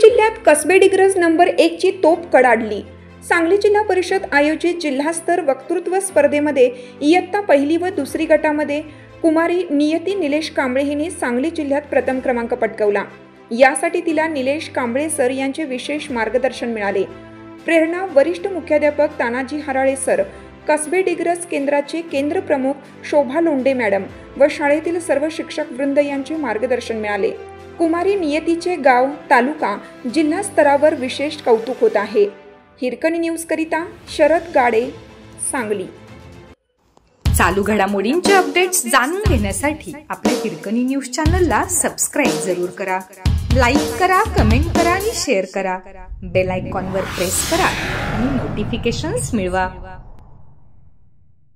जिल्ह्यात कसबे डिग्रज नंबर 1 ची तोप कडाडली। सांगली जिल्हा परिषद आयोजित जिल्हास्तर वक्तृत्व स्पर्धेमध्ये इयत्ता पहिली व दुसरी गटामध्ये कुमारी नियती निलेश कांबळे हिने सांगली जिल्ह्यात प्रथम क्रमांक पटकावला। यासाठी तिला निलेश कांबळे सर यांचे विशेष मार्गदर्शन मिळाले। प्रेरणा वरिष्ठ मुख्याध्यापक तानाजी हराळे सर, कसबे डिग्रज केंद्राचे केंद्र प्रमुख शोभा लोंढे मॅडम व शाळेतील सर्व शिक्षक वृंद यांचे मार्गदर्शन मिळाले। कुमारी नियतीचे गाव, तालुका, जिल्हा स्तरावर विशेष कौतुक होत आहे। हिरकणी न्यूज करिता शरद गाडे, सांगली। चालू घडामोडींचे अपडेट्स जाणून घेण्यासाठी आपल्या हिरकणी न्यूज चॅनलला सबस्क्राइब जरूर करा, लाईक करा, कमेंट करा आणि शेअर करा। बेल आयकॉनवर प्रेस करा आणि नोटिफिकेशन्स मिळवा।